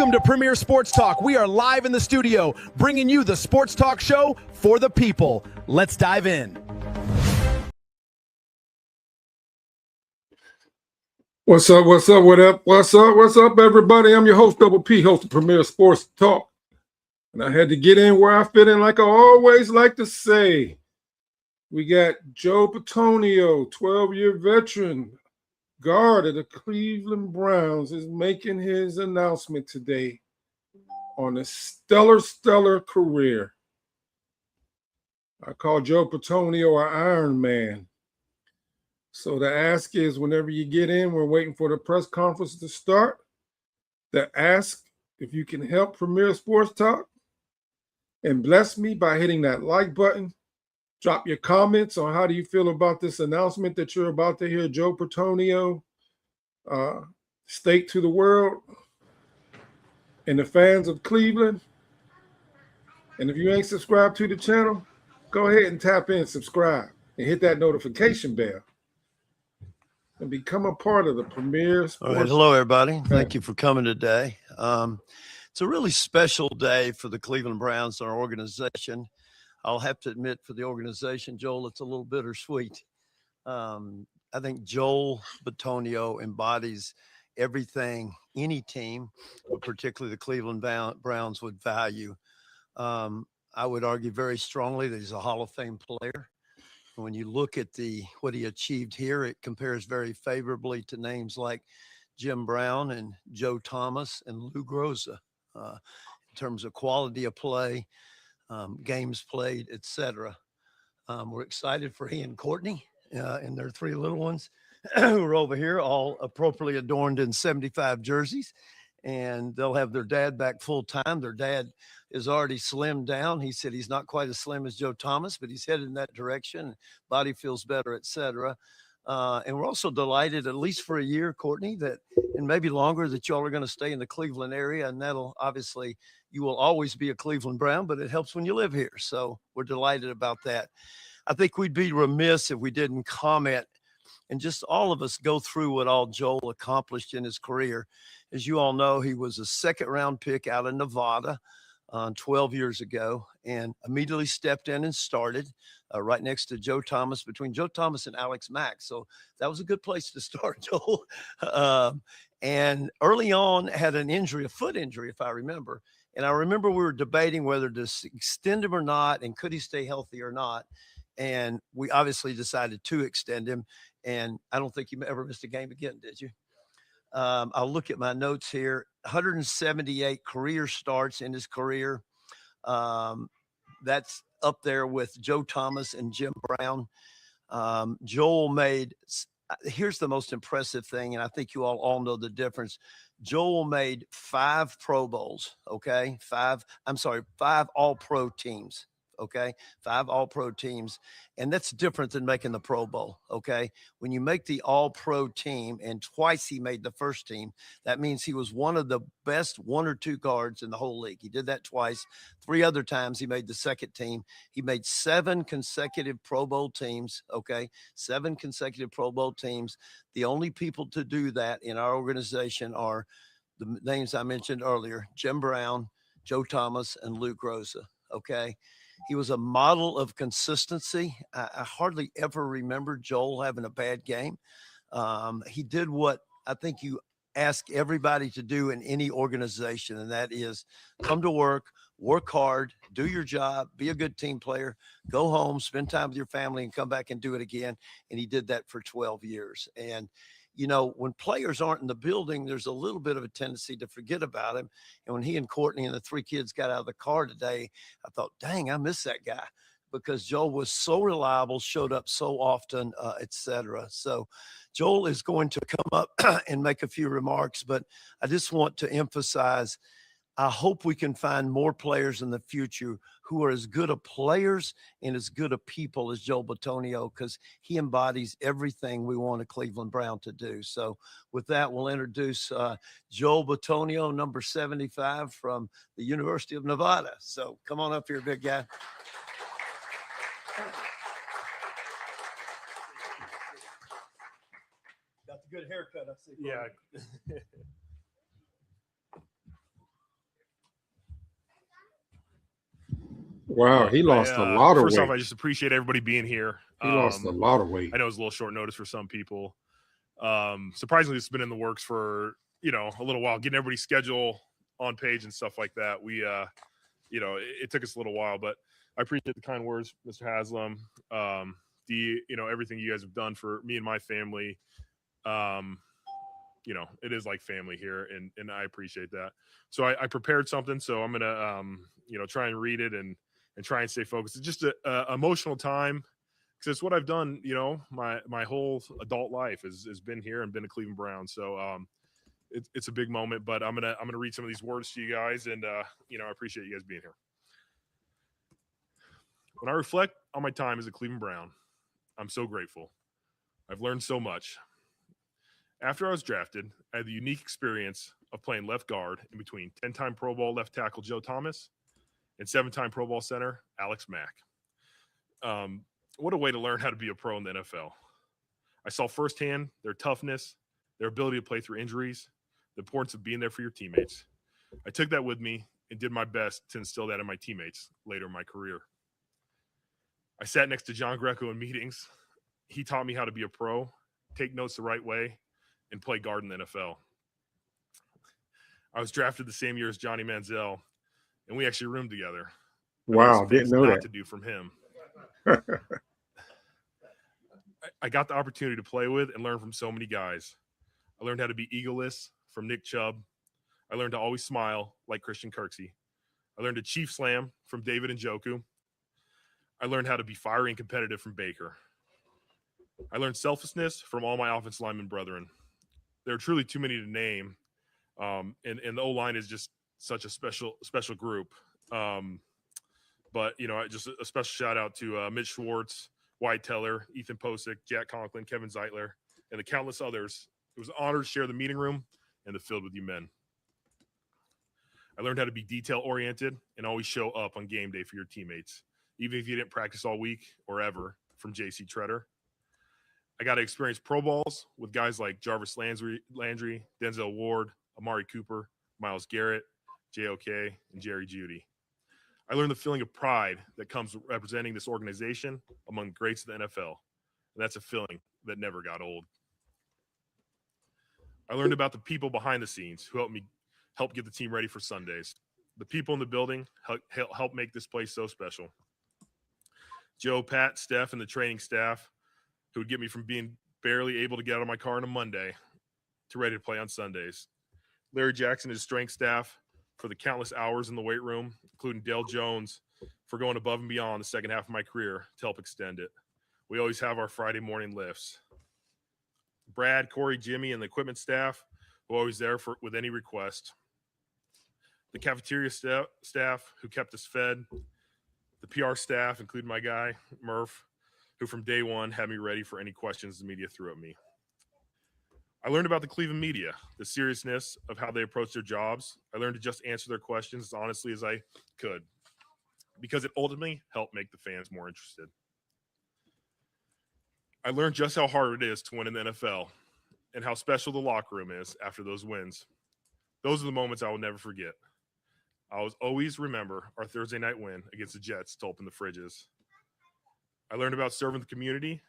Welcome to Premier Sports Talk. We are live in the studio, bringing you the sports talk show for the people. Let's dive in. What's up, everybody? I'm your host, Double P, host of Premier Sports Talk. And I had to get in where I fit in, like I always like to say. We got Joe Bitonio, 12-year veteran, guard of the Cleveland Browns, is making his announcement today on a stellar career. I call Joe Bitonio our Iron Man. So the ask is, whenever you get in, we're waiting for the press conference to start. The ask, if you can help Premier Sports Talk and bless me by hitting that like button. Drop your comments on how do you feel about this announcement that you're about to hear Joe Bitonio state to the world and the fans of Cleveland. And if you ain't subscribed to the channel, go ahead and tap in, subscribe, and hit that notification bell and become a part of the Premier Sports. All right. Hello, everybody. Thank you for coming today. It's a really special day for the Cleveland Browns, our organization. I'll have to admit, for the organization, Joel, it's a little bittersweet. I think Joel Bitonio embodies everything any team, but particularly the Cleveland Browns, would value. I would argue very strongly that he's a Hall of Fame player. When you look at what he achieved here, it compares very favorably to names like Jim Brown and Joe Thomas and Lou Groza in terms of quality of play, games played, etc. We're excited for he and Courtney and their three little ones who are over here, all appropriately adorned in 75 jerseys. And they'll have their dad back full time. Their dad is already slimmed down. He said he's not quite as slim as Joe Thomas, but he's headed in that direction. Body feels better, etc. And we're also delighted, at least for a year, Courtney, that, and maybe longer, that y'all are going to stay in the Cleveland area. And that'll obviously, you will always be a Cleveland Brown, but it helps when you live here. So we're delighted about that. I think we'd be remiss if we didn't comment and just all of us go through what all Joel accomplished in his career. As you all know, he was a second-round pick out of Nevada 12 years ago and immediately stepped in and started right next to Joe Thomas, between Joe Thomas and Alex Mack. So that was a good place to start, Joel. And early on had an injury, a foot injury, if I remember. And I remember we were debating whether to extend him or not, and could he stay healthy or not. And we obviously decided to extend him. And I don't think you ever missed a game again, did you? I'll look at my notes here. 178 career starts in his career. That's up there with Joe Thomas and Jim Brown. Joel made, here's the most impressive thing, and I think you all know the difference. Joel made 5 Pro Bowls, okay? 5 All-Pro teams. Okay, 5 All-Pro teams. And that's different than making the Pro Bowl. Okay. When you make the All-Pro team, and twice he made the first team, that means he was one of the best 1 or 2 guards in the whole league. He did that twice. 3 other times he made the second team. He made 7 consecutive Pro Bowl teams. Okay. 7 consecutive Pro Bowl teams. The only people to do that in our organization are the names I mentioned earlier: Jim Brown, Joe Thomas, and Lou Groza. Okay. He was a model of consistency. I hardly ever remember Joel having a bad game. He did what I think you ask everybody to do in any organization, and that is come to work hard, do your job, be a good team player, go home, spend time with your family, and come back and do it again. And he did that for 12 years. And you know, when players aren't in the building, there's a little bit of a tendency to forget about him. And when he and Courtney and the 3 kids got out of the car today, I thought, dang, I miss that guy, because Joel was so reliable, showed up so often, etc. So Joel is going to come up and make a few remarks, but I just want to emphasize, I hope we can find more players in the future who are as good of players and as good of people as Joe Bitonio, because he embodies everything we want a Cleveland Brown to do. So with that, we'll introduce Joe Bitonio, number 75 from the University of Nevada. So come on up here, big guy. Got the good haircut, I see. Yeah. Wow, he lost a lot of first off, weight. I just appreciate everybody being here. He lost a lot of weight. I know it's a little short notice for some people. Surprisingly, it's been in the works for, a little while, getting everybody's schedule on page and stuff like that. We, it took us a little while, but I appreciate the kind words, Mr. Haslam. Everything you guys have done for me and my family. It is like family here, and I appreciate that. So I prepared something, so I'm gonna, try and read it and try and stay focused. It's just a emotional time, because it's what I've done, my whole adult life has been here and been a Cleveland Brown. So it's a big moment, but I'm gonna read some of these words to you guys, and I appreciate you guys being here. When I reflect on my time as a Cleveland Brown, I'm so grateful. I've learned so much. After I was drafted, I had the unique experience of playing left guard in between 10-time Pro Bowl left tackle Joe Thomas and 7-time Pro Bowl center Alex Mack. What a way to learn how to be a pro in the NFL. I saw firsthand their toughness, their ability to play through injuries, the importance of being there for your teammates. I took that with me and did my best to instill that in my teammates later in my career. I sat next to John Greco in meetings. He taught me how to be a pro, take notes the right way, and play guard in the NFL. I was drafted the same year as Johnny Manziel, and we actually roomed together. Wow, didn't know that. To do from him. I got the opportunity to play with and learn from so many guys. I learned how to be egoless from Nick Chubb. I learned to always smile like Christian Kirksey. I learned to chief slam from David Njoku. I learned how to be fiery and competitive from Baker. I learned selflessness from all my offensive lineman brethren. There are truly too many to name, and the O-line is just such a special group. But just a special shout out to Mitch Schwartz, Wyatt Teller, Ethan Posick, Jack Conklin, Kevin Zeitler, and the countless others. It was an honor to share the meeting room and the field with you men. I learned how to be detail-oriented and always show up on game day for your teammates, even if you didn't practice all week or ever, from J.C. Treader. I got to experience Pro Bowls with guys like Jarvis Landry, Denzel Ward, Amari Cooper, Myles Garrett, JOK, and Jerry Jeudy. I learned the feeling of pride that comes with representing this organization among the greats of the NFL, and that's a feeling that never got old. I learned about the people behind the scenes who help get the team ready for Sundays. The people in the building help make this place so special. Joe, Pat, Steph, and the training staff who would get me from being barely able to get out of my car on a Monday to ready to play on Sundays. Larry Jackson and his strength staff for the countless hours in the weight room, including Dale Jones for going above and beyond the second half of my career to help extend it. We always have our Friday morning lifts. Brad, Corey, Jimmy, and the equipment staff were always there with any request. The cafeteria staff who kept us fed. The PR staff, including my guy, Murph, who from day one had me ready for any questions the media threw at me. I learned about the Cleveland media, the seriousness of how they approach their jobs. I learned to just answer their questions as honestly as I could, because it ultimately helped make the fans more interested. I learned just how hard it is to win in the NFL and how special the locker room is after those wins. Those are the moments I will never forget. I will always remember our Thursday night win against the Jets to open the fridges. I learned about serving the community.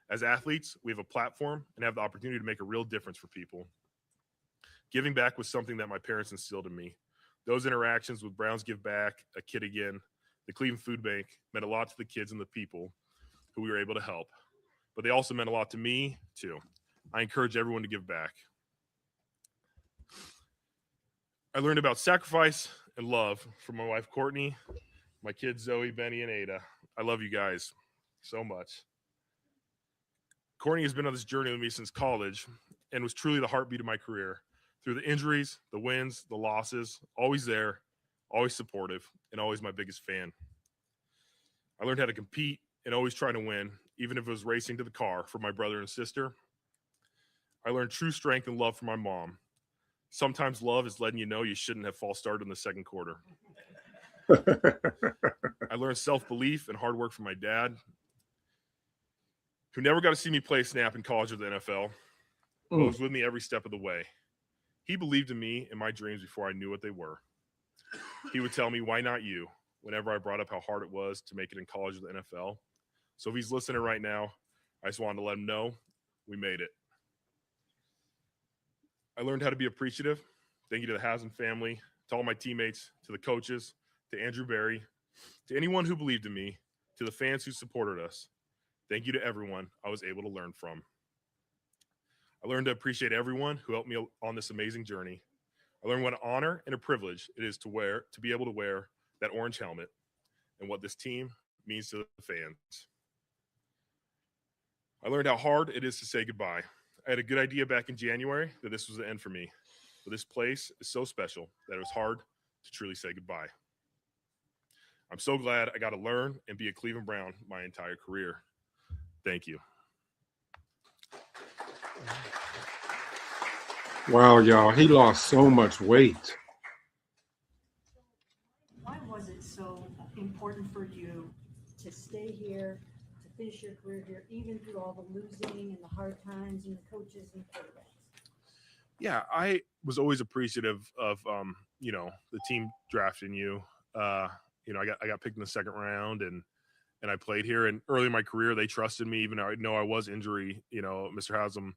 As athletes, we have a platform and have the opportunity to make a real difference for people. Giving back was something that my parents instilled in me. Those interactions with Browns Give Back, A Kid Again, the Cleveland Food Bank meant a lot to the kids and the people who we were able to help. But they also meant a lot to me, too. I encourage everyone to give back. I learned about sacrifice and love from my wife, Courtney, my kids, Zoe, Benny, and Ada. I love you guys so much. Courtney has been on this journey with me since college and was truly the heartbeat of my career. Through the injuries, the wins, the losses, always there, always supportive, and always my biggest fan. I learned how to compete and always try to win, even if it was racing to the car for my brother and sister. I learned true strength and love from my mom. Sometimes love is letting you know you shouldn't have false started in the second quarter. I learned self-belief and hard work from my dad, who never got to see me play a snap in college or the NFL, but was with me every step of the way. He believed in me and my dreams before I knew what they were. He would tell me, why not you? whenever I brought up how hard it was to make it in college or the NFL. So if he's listening right now, I just wanted to let him know we made it. I learned how to be appreciative. Thank you to the Haslam family, to all my teammates, to the coaches, to Andrew Barry, to anyone who believed in me, to the fans who supported us. Thank you to everyone I was able to learn from. I learned to appreciate everyone who helped me on this amazing journey. I learned what an honor and a privilege it is to be able to wear that orange helmet and what this team means to the fans. I learned how hard it is to say goodbye. I had a good idea back in January that this was the end for me, but this place is so special that it was hard to truly say goodbye. I'm so glad I got to learn and be a Cleveland Brown my entire career. Thank you. Wow, y'all, he lost so much weight. Why was it so important for you to stay here, to finish your career here, even through all the losing and the hard times and the coaches and the quarterbacks? Yeah, I was always appreciative of, the team drafting you. I got picked in the second round and I played here. And early in my career, they trusted me, even though I know I was injury. Mr. Haslam,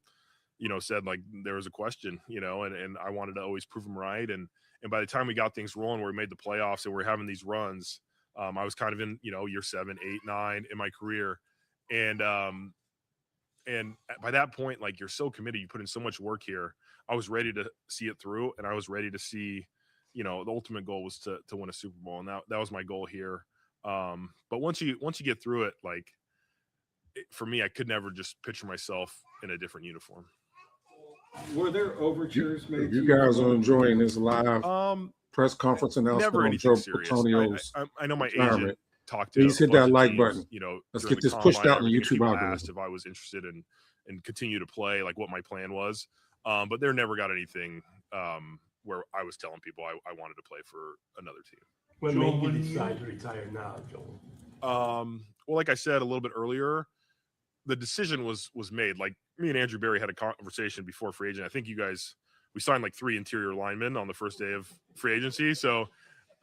said like there was a question, and I wanted to always prove him right. And by the time we got things rolling, where we made the playoffs and we're having these runs, I was kind of in, year 7, 8, 9 in my career. And by that point, like you're so committed, you put in so much work here. I was ready to see it through, and I was ready to see, the ultimate goal was to win a Super Bowl. And that was my goal here. But once you get through it, like for me, I could never just picture myself in a different uniform. Were there overtures made? You guys are enjoying this live press conference announcement Never on anything Joe serious. Bitonio's I know my retirement. agent talked to. Please hit that like button. Let's get this pushed out in the YouTube people algorithm. asked if I was interested in continue to play, like what my plan was. But there never got anything where I was telling people I wanted to play for another team. What made you decide to retire now, Joel? Well, like I said a little bit earlier, the decision was made. Like me and Andrew Barry had a conversation before free agent. I think we signed like 3 interior linemen on the first day of free agency. So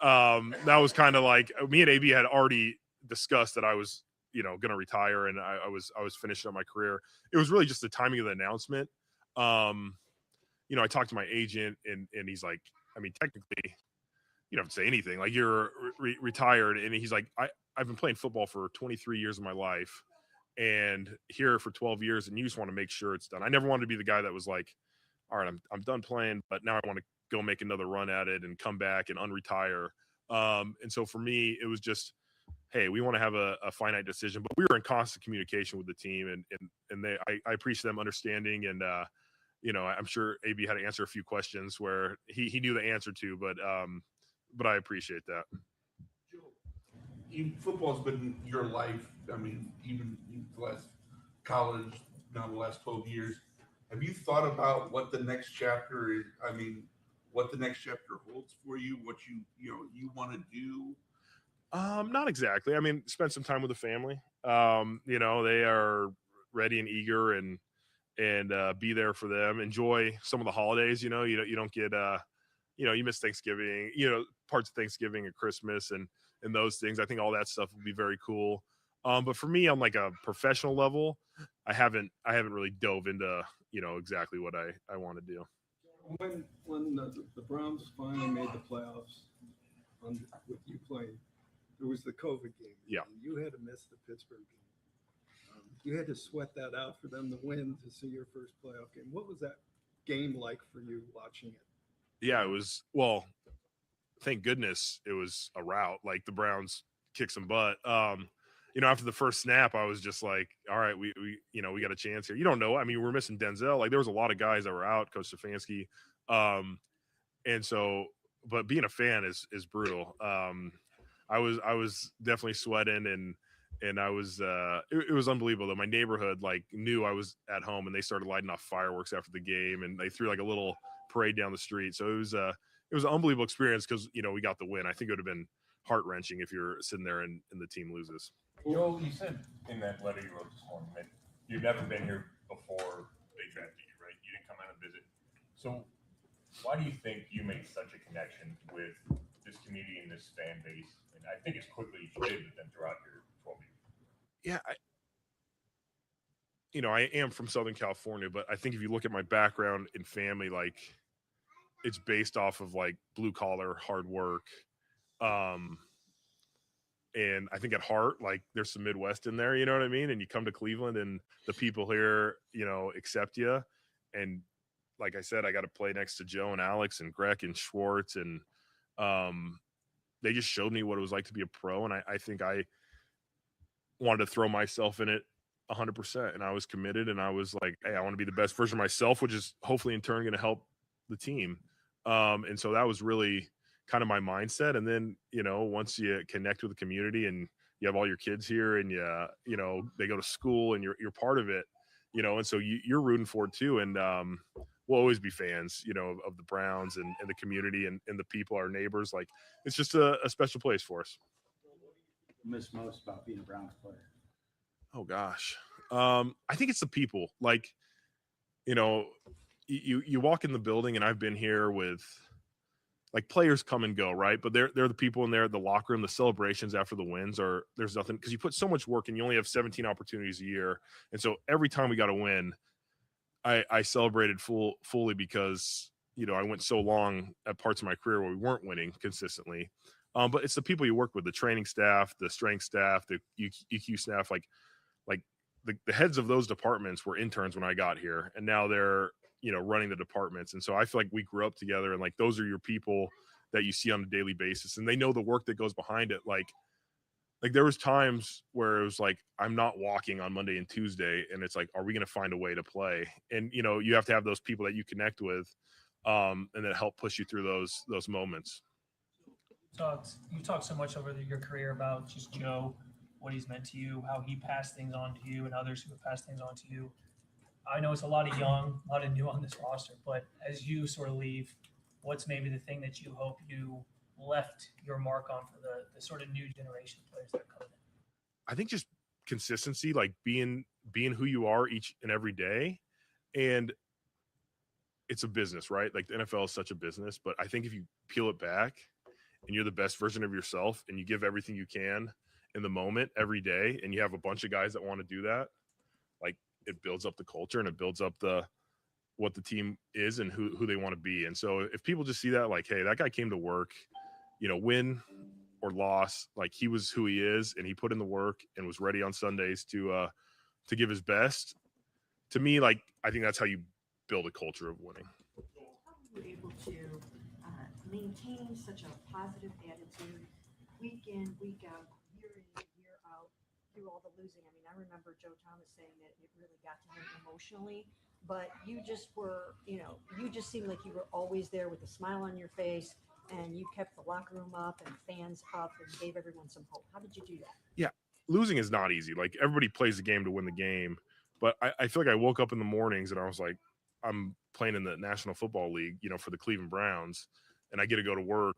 that was kind of like me and AB had already discussed that I was, going to retire, and I was finishing up my career. It was really just the timing of the announcement. I talked to my agent, and he's like, I mean, technically, you don't have to say anything. Like you're retired, and he's like, I've been playing football for 23 years of my life, and here for 12 years, and you just want to make sure it's done. I never wanted to be the guy that was like, all right, I'm done playing, but now I want to go make another run at it and come back and unretire. And so for me, it was just, hey, we want to have a finite decision, but we were in constant communication with the team, and I appreciate them understanding. And I'm sure AB had to answer a few questions where he knew the answer to, but I appreciate that. Football's been your life. I mean, even the last college, now the last 12 years. Have you thought about what the next chapter is? I mean, what the next chapter holds for you? What you want to do? Not exactly. I mean, spend some time with the family. They are ready and eager, and be there for them. Enjoy some of the holidays. You don't get you miss Thanksgiving. Parts of Thanksgiving and Christmas and those things. I think all that stuff would be very cool. But for me, on like a professional level, I haven't really dove into exactly what I want to do. When the Browns finally made the playoffs with you playing, there was the COVID game. Yeah. You had to miss the Pittsburgh game. You had to sweat that out for them to win to see your first playoff game. What was that game like for you watching it? Yeah, it was, well, thank goodness it was a rout. Like the Browns kicked some butt. After the first snap, I was just like, all right, we got a chance here. You don't know. I mean, we're missing Denzel. Like there was a lot of guys that were out, Coach Stefanski. And so, but being a fan is brutal. I was definitely sweating and I was it was unbelievable though. My neighborhood like knew I was at home, and they started lighting off fireworks after the game, and they threw like a little parade down the street. So it was an unbelievable experience because we got the win. I think it would have been heart-wrenching if you're sitting there and the team loses. Joel, you said in that letter you wrote this morning that you've never been here before they drafted you, right? You didn't come out and visit. So why do you think you made such a connection with this community and this fan base? And I think as quickly as you did, but then throughout your 12 years. Yeah, I am from Southern California, but I think if you look at my background and family, like it's based off of like blue collar hard work. And I think at heart, like there's some Midwest in there, you know what I mean? And you come to Cleveland and the people here, accept you. And like I said, I got to play next to Joe and Alex and Greg and Schwartz. And they just showed me what it was like to be a pro. And I think I wanted to throw myself in it 100%. And I was committed, and I was like, hey, I want to be the best version of myself, which is hopefully in turn going to help the team. And so that was really kind of my mindset. And then, once you connect with the community and you have all your kids here and they go to school and you're part of it, and so you're rooting for it too. And we'll always be fans, of the Browns and the community and the people, our neighbors. Like, it's just a special place for us. Miss most about being a Browns player? Oh gosh. I think it's the people. Like, you walk in the building, and I've been here with, like, players come and go, right? But they're the people in there, the locker room, the celebrations after the wins there's nothing, because you put so much work and you only have 17 opportunities a year. And so every time we got a win, I celebrated fully because, I went so long at parts of my career where we weren't winning consistently. But it's the people you work with, the training staff, the strength staff, the EQ staff, like the heads of those departments were interns when I got here, and now they're, running the departments. And so I feel like we grew up together, and like those are your people that you see on a daily basis, and they know the work that goes behind it. Like there was times where it was like, I'm not walking on Monday and Tuesday, and it's like, are we going to find a way to play? And, you have to have those people that you connect with, and that help push you through those moments. You talked so much over your career about just Joe, what he's meant to you, how he passed things on to you and others who have passed things on to you. I know it's a lot of new on this roster, but as you sort of leave, what's maybe the thing that you hope you left your mark on for the sort of new generation of players that are coming in? I think just consistency, like being who you are each and every day. And it's a business, right? Like the NFL is such a business, but I think if you peel it back and you're the best version of yourself and you give everything you can in the moment every day, and you have a bunch of guys that want to do that, like it builds up the culture and it builds up what the team is and who they want to be. And so if people just see that, like, hey, that guy came to work, win or loss, like he was who he is, and he put in the work and was ready on Sundays to give his best. To me, like, I think that's how you build a culture of winning. How were you able to maintain such a positive attitude week in, week out, year in, year out, through all the losing? I mean, I remember Joe Thomas saying that it really got to him emotionally, but you just were, you just seemed like you were always there with a smile on your face, and you kept the locker room up and fans up and gave everyone some hope. How did you do that? Yeah, losing is not easy. Like, everybody plays the game to win the game, but I feel like I woke up in the mornings and I was like, I'm playing in the National Football League, for the Cleveland Browns, and I get to go to work,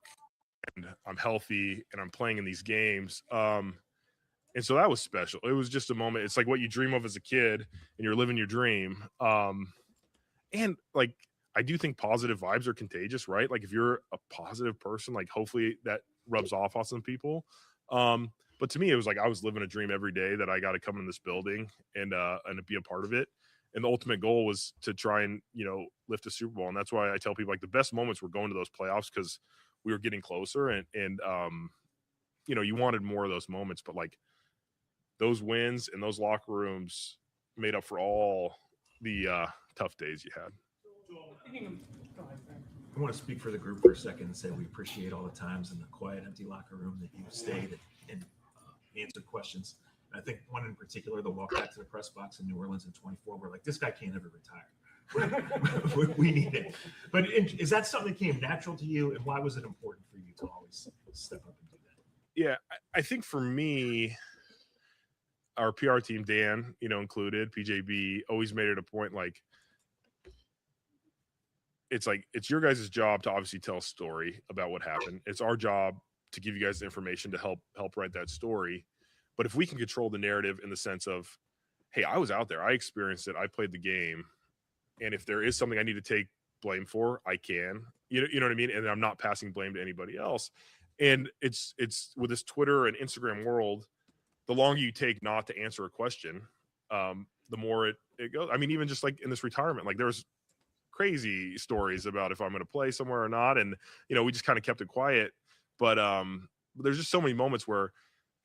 and I'm healthy, and I'm playing in these games. And so that was special. It was just a moment. It's like what you dream of as a kid, and you're living your dream. And like, I do think positive vibes are contagious, right? Like if you're a positive person, like hopefully that rubs off on some people. But to me, it was like I was living a dream every day that I got to come in this building and to be a part of it. And the ultimate goal was to try and, lift a Super Bowl. And that's why I tell people, like, the best moments were going to those playoffs because we were getting closer and you wanted more of those moments, but like those wins and those locker rooms made up for all the tough days you had. I want to speak for the group for a second and say we appreciate all the times in the quiet, empty locker room that you stayed and answered questions. And I think one in particular, the walk back to the press box in New Orleans in 24, we're like, this guy can't ever retire. we need it. But is that something that came natural to you, and why was it important for you to always step up and do that? Yeah, I think for me, our PR team, Dan, included, PJB, always made it a point, like, it's your guys' job to obviously tell a story about what happened. It's our job to give you guys the information to help write that story. But if we can control the narrative in the sense of, hey, I was out there, I experienced it, I played the game, and if there is something I need to take blame for, I can. You know what I mean? And I'm not passing blame to anybody else. And it's with this Twitter and Instagram world, the longer you take not to answer a question, the more it goes. I mean, even just like in this retirement, like there's crazy stories about if I'm going to play somewhere or not. And, we just kind of kept it quiet. But there's just so many moments where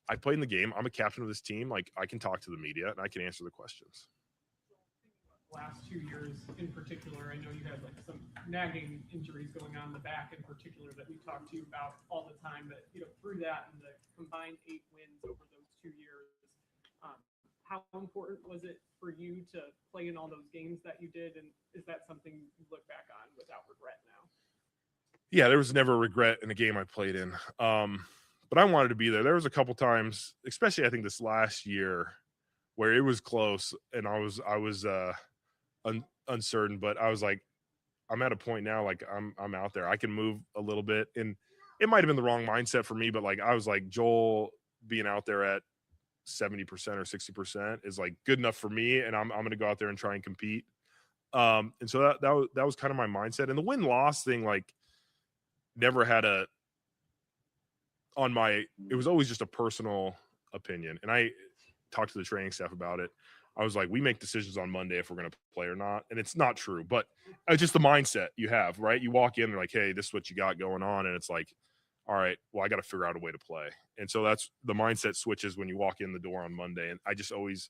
I played in the game. I'm a captain of this team. Like I can talk to the media and I can answer the questions. Last 2 years in particular, I know you had like some nagging injuries going on in the back in particular that we talked to you about all the time. But through that and the combined 8 wins over those 2 years, how important was it for you to play in all those games that you did? And is that something you look back on without regret now? Yeah, there was never a regret in a game I played in. But I wanted to be there. There was a couple times, especially I think this last year, where it was close and I was uncertain, but I was like, I'm at a point now, like I'm out there. I can move a little bit. And it might have been the wrong mindset for me, but like I was like, Joel being out there at 70% or 60% is like good enough for me, and I'm going to go out there and try and compete. And so that was kind of my mindset. And the win-loss thing, like never had it was always just a personal opinion. And I talked to the training staff about it. I was like, we make decisions on Monday if we're going to play or not. And it's not true, but it's just the mindset you have, right? You walk in and like, hey, this is what you got going on. And it's like, all right, well, I got to figure out a way to play. And so that's the mindset switches when you walk in the door on Monday. And I just always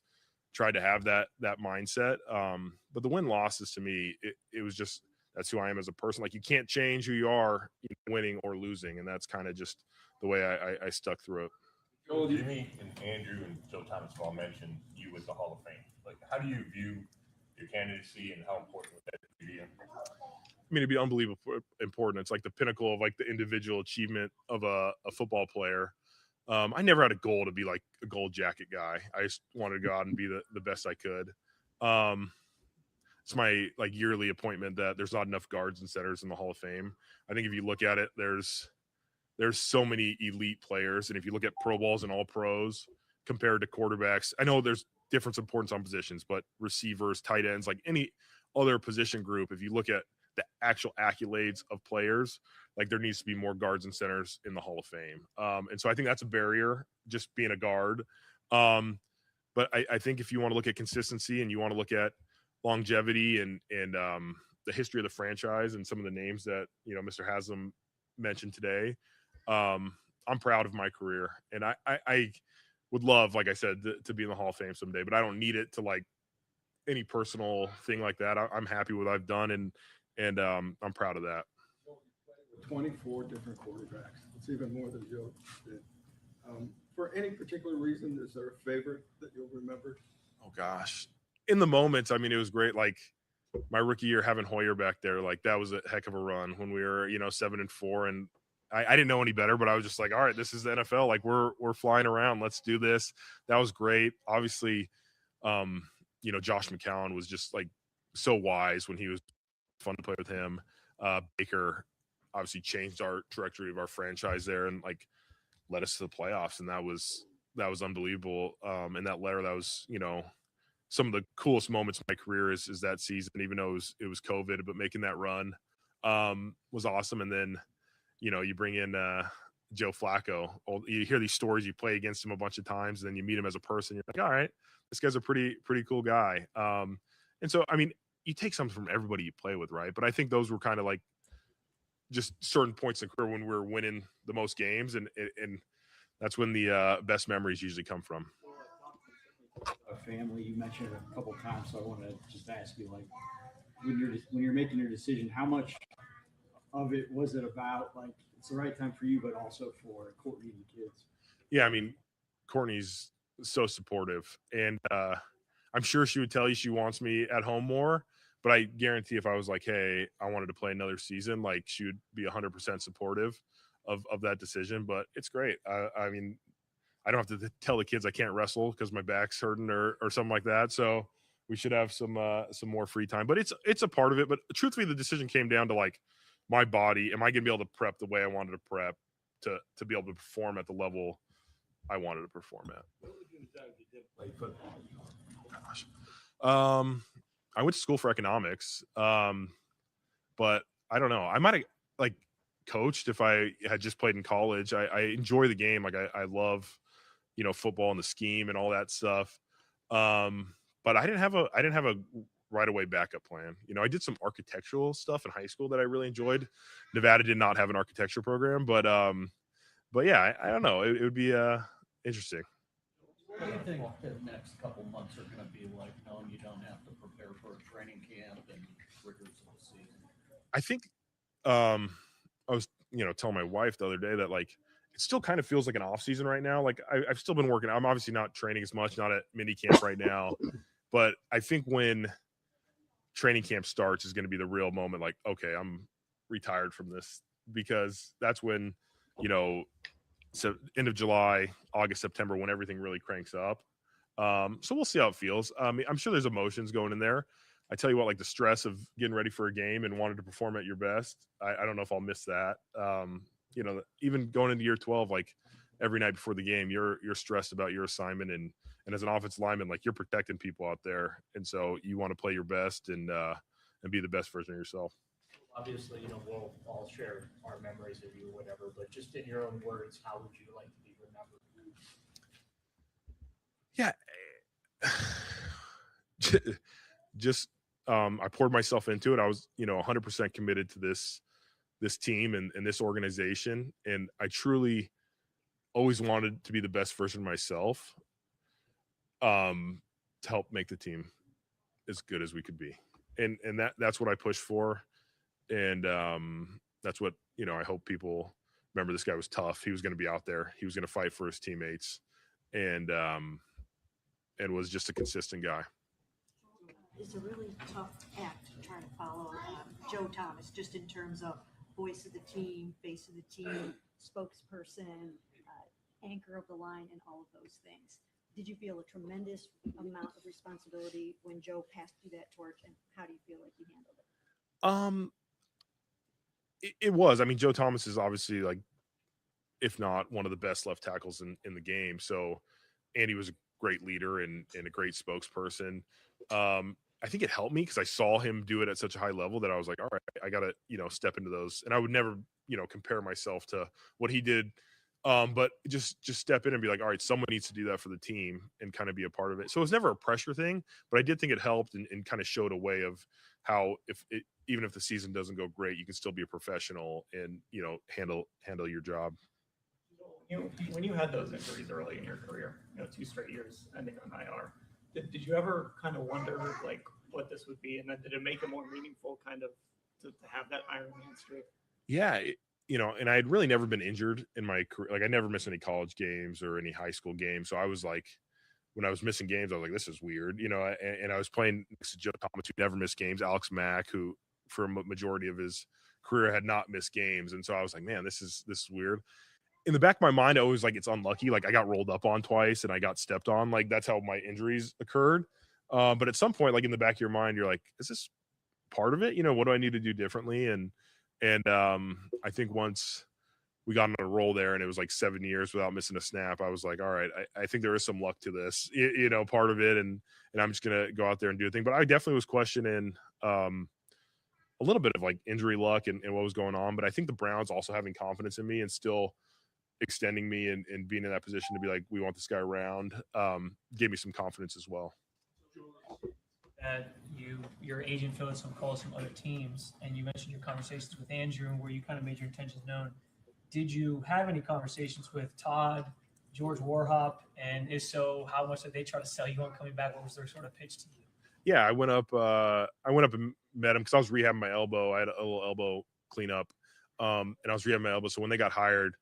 tried to have that mindset. But the win-losses to me, it was just, that's who I am as a person. Like you can't change who you are winning or losing. And that's kind of just the way I stuck through it. Joel, Jimmy and Andrew and Joe Thomas all mentioned you with the Hall of Fame. Like, how do you view your candidacy and how important would that be to you? I mean, it'd be unbelievable important. It's like the pinnacle of like the individual achievement of a football player. I never had a goal to be like a gold jacket guy. I just wanted to go out and be the best I could. It's my like yearly appointment that there's not enough guards and centers in the Hall of Fame. I think if you look at it, there's so many elite players. And if you look at Pro Bowls and All Pros compared to quarterbacks, I know there's difference importance on positions, but receivers, tight ends, like any other position group, if you look at the actual accolades of players, like there needs to be more guards and centers in the Hall of Fame. And so I think that's a barrier, just being a guard. But I think if you want to look at consistency and you want to look at longevity and the history of the franchise and some of the names that, Mr. Haslam mentioned today, I'm proud of my career. And I would love, like I said, to be in the Hall of Fame someday, but I don't need it to like any personal thing like that. I'm happy with what I've done and I'm proud of that. 24 different quarterbacks. It's even more than Joe did. For any particular reason, is there a favorite that you'll remember? Oh gosh. In the moments, I mean, it was great. Like my rookie year, having Hoyer back there, like that was a heck of a run when we were, 7-4. And I didn't know any better, but I was just like, all right, this is the NFL. Like we're flying around. Let's do this. That was great. Obviously, Josh McCown was just like so wise when he was fun to play with him. Baker obviously changed our trajectory of our franchise there and like led us to the playoffs. And that was unbelievable. And that letter, that was, some of the coolest moments of my career is that season, even though it was COVID, but making that run was awesome. And then, you bring in Joe Flacco. You hear these stories, you play against him a bunch of times, and then you meet him as a person. You're like, all right, this guy's a pretty cool guy. And so, I mean, you take something from everybody you play with, right? But I think those were kind of like just certain points in the career when we were winning the most games, and that's when the best memories usually come from. A family, you mentioned it a couple times, so I want to just ask you, like, when you're making your decision, how much of it was it about like it's the right time for you, but also for Courtney and the kids? Yeah, I mean, Courtney's so supportive, and I'm sure she would tell you she wants me at home more, but I guarantee if I was like, hey, I wanted to play another season, like she would be 100% supportive of that decision. But it's great. I mean, I don't have to tell the kids I can't wrestle because my back's hurting or something like that. So we should have some more free time, but it's a part of it. But truthfully, the decision came down to like my body. Am I going to be able to prep the way I wanted to prep to be able to perform at the level I wanted to perform at? Gosh. I went to school for economics, but I don't know. I might have coached if I had just played in college. I enjoy the game. Like I love, football and the scheme and all that stuff. But I didn't have a right away backup plan. I did some architectural stuff in high school that I really enjoyed. Nevada did not have an architecture program, but yeah, I don't know. It would be interesting. What do you think the next couple months are going to be like, knowing you don't have to prepare for a training camp and rigors of the season? I think I was, telling my wife the other day that like it still kind of feels like an off season right now. Like I've still been working. I'm obviously not training as much, not at mini camp right now, but I think when training camp starts is going to be the real moment. Like, okay, I'm retired from this, because that's when, so end of July, August, September, when everything really cranks up. So we'll see how it feels. I'm sure there's emotions going in there. I tell you what, like the stress of getting ready for a game and wanting to perform at your best, I don't know if I'll miss that. Even going into year 12, like every night before the game, you're stressed about your assignment, and as an offensive lineman, like you're protecting people out there, and so you want to play your best and be the best version of yourself. Obviously, we'll all share our memories of you or whatever, but just in your own words, how would you like to be remembered? Yeah. Just I poured myself into it. I was 100% committed to this team and this organization, and I truly always wanted to be the best version of myself, to help make the team as good as we could be, and that's what I pushed for, and that's what I hope people remember. This guy was tough. He was going to be out there. He was going to fight for his teammates, and was just a consistent guy. It's a really tough act to try to follow Joe Thomas, just in terms of voice of the team, face of the team, spokesperson, anchor of the line, and all of those things. Did you feel a tremendous amount of responsibility when Joe passed you that torch, and how do you feel like you handled it? It was. I mean, Joe Thomas is obviously, like, if not one of the best left tackles in the game. So Andy was a great leader and a great spokesperson. I think it helped me because I saw him do it at such a high level that I was like, all right, I got to, step into those. And I would never, compare myself to what he did. But just step in and be like, all right, someone needs to do that for the team and kind of be a part of it. So it was never a pressure thing, but I did think it helped and kind of showed a way of how, even if the season doesn't go great, you can still be a professional and, handle your job. When you had those injuries early in your career, 2 straight years ending on IR, did you ever kind of wonder like what this would be, and then did it make it more meaningful kind of to have that Iron Man streak? Yeah, and I had really never been injured in my career. Like I never missed any college games or any high school games. So I was like, when I was missing games, I was like, this is weird, and I was playing next to Joe Thomas, who never missed games, Alex Mack, who for a majority of his career had not missed games. And so I was like, man, this is weird. In the back of my mind, I was like, it's unlucky. Like I got rolled up on twice and I got stepped on. Like that's how my injuries occurred. But at some point, like in the back of your mind, you're like, is this part of it? What do I need to do differently? And I think once we got on a roll there and it was like 7 years without missing a snap, I was like, all right, I think there is some luck to this, part of it. And I'm just going to go out there and do a thing. But I definitely was questioning a little bit of like injury luck and what was going on. But I think the Browns also having confidence in me and still extending me and being in that position to be like, we want this guy around, gave me some confidence as well. That your agent fielded some calls from other teams, and you mentioned your conversations with Andrew where you kind of made your intentions known. Did you have any conversations with Todd, George Warhop, and if so, how much did they try to sell you on coming back? What was their sort of pitch to you? Yeah, I went up and met him because I was rehabbing my elbow. I had a little elbow cleanup, and I was rehabbing my elbow. So when they got hired,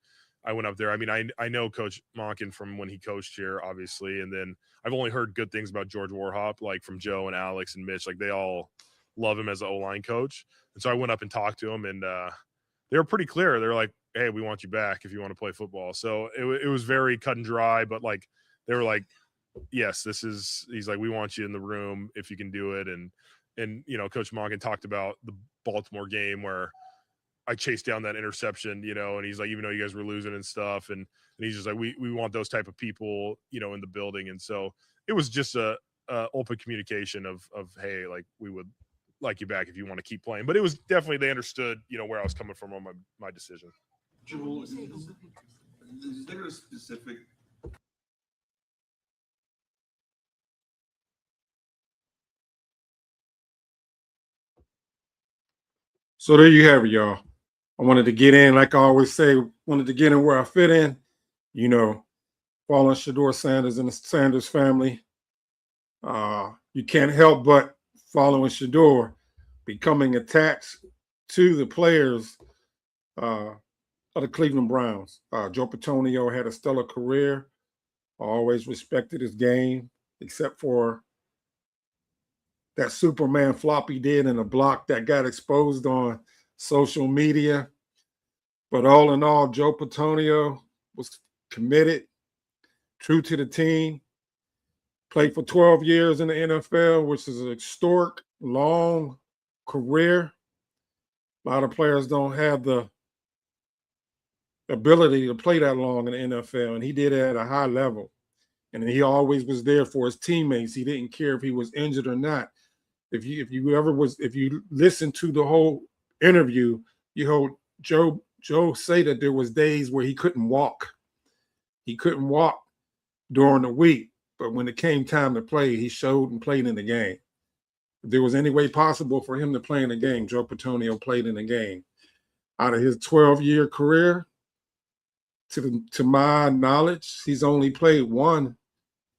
I went up there. I mean, I know Coach Monken from when he coached here, obviously, and then I've only heard good things about George Warhop, like from Joe and Alex and Mitch. Like they all love him as an O-line coach. And so I went up and talked to him, and they were pretty clear. They were like, hey, we want you back if you want to play football. So it was very cut and dry, but like they were like, yes, he's like, we want you in the room if you can do it. And Coach Monken talked about the Baltimore game where I chased down that interception, and he's like, even though you guys were losing and stuff. And he's just like, we want those type of people, in the building. And so it was just a open communication of, hey, like we would like you back if you want to keep playing. But it was definitely, they understood, where I was coming from on my decision. Joel, is there a specific So there you have it, y'all. I wanted to get in, like I always say, wanted to get in where I fit in. Following Shedeur Sanders and the Sanders family. You can't help but following Shedeur, becoming attached to the players of the Cleveland Browns. Joe Bitonio had a stellar career. I always respected his game, except for that Superman flop he did in a block that got exposed on social media. But all in all, Joe Bitonio was committed, true to the team, played for 12 years in the NFL, which is an historic, long career. A lot of players don't have the ability to play that long in the NFL, and he did it at a high level. And he always was there for his teammates. He didn't care if he was injured or not. If you listen to the whole interview, you heard Joe say that there was days where he couldn't walk. He couldn't walk during the week, but when it came time to play, he showed and played in the game. If there was any way possible for him to play in the game, Joe Bitonio played in the game. Out of his 12-year career, to my knowledge, he's only played one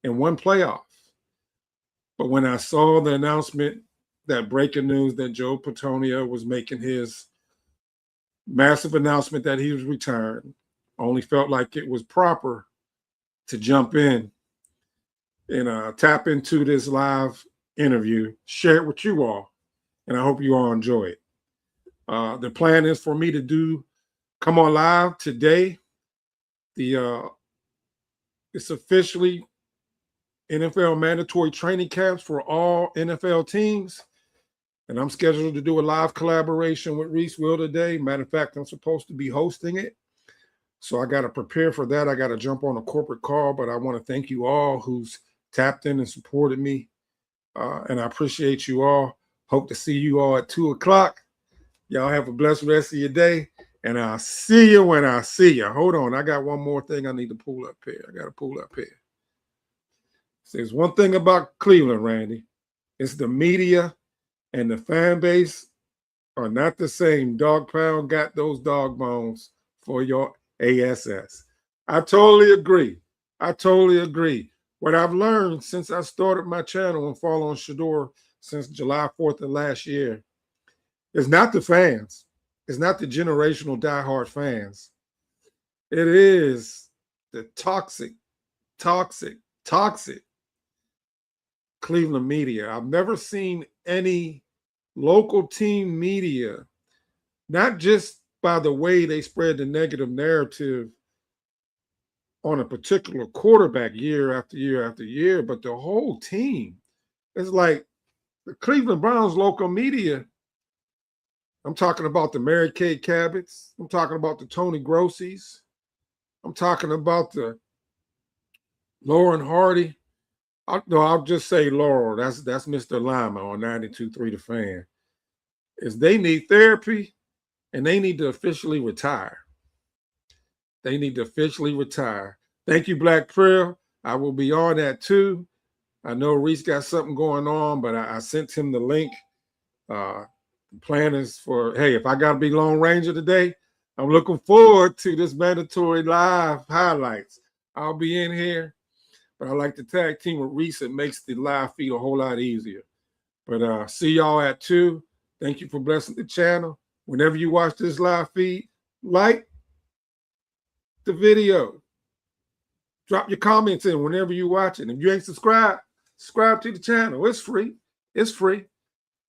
playoff. But when I saw the announcement, that breaking news that Joe Bitonio was making his massive announcement that he was retiring, I only felt like it was proper to jump in and tap into this live interview, share it with you all, and I hope you all enjoy it. The plan is for me to come on live today. It's officially NFL mandatory training camps for all NFL teams. And I'm scheduled to do a live collaboration with Reese Will today. Matter of fact, I'm supposed to be hosting it. So I got to prepare for that. I got to jump on a corporate call, but I want to thank you all who's tapped in and supported me. And I appreciate you all. Hope to see you all at 2 o'clock. Y'all have a blessed rest of your day. And I'll see you when I see you. Hold on. I got one more thing I need to pull up here. I got to pull up here. There's one thing about Cleveland, Randy. It's the media and the fan base are not the same. Dog Pound got those dog bones for your ASS. I totally agree. What I've learned since I started my channel and following Shedeur since July 4th of last year is not the fans. It's not the generational diehard fans. It is the toxic Cleveland media. I've never seen any local team media, not just by the way they spread the negative narrative on a particular quarterback year after year after year, but the whole team. It's like the Cleveland Browns local media. I'm talking about the Mary Kay Cabots. I'm talking about the Tony Grossies. I'm talking about the Lauren Hardy. I'll just say Laurel. That's Mr. Lima on 92.3 The Fan. Is they need therapy and they need to officially retire. Thank you, Black Prayer. I will be on that too. I know Reese got something going on, but I sent him the link. The plan is for, hey, if I got to be Lone Ranger today, I'm looking forward to this mandatory live highlights. I'll be in here. But I like to tag team with Reese. It makes the live feed a whole lot easier. But see y'all at 2. Thank you for blessing the channel. Whenever you watch this live feed, like the video. Drop your comments in whenever you watch it. If you ain't subscribed, subscribe to the channel. It's free.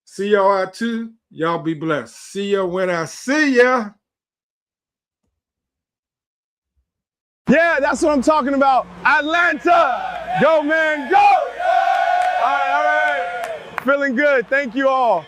See y'all at 2. Y'all be blessed. See ya when I see ya. Yeah, that's what I'm talking about. Atlanta. Go, man, go. All right. Feeling good. Thank you all.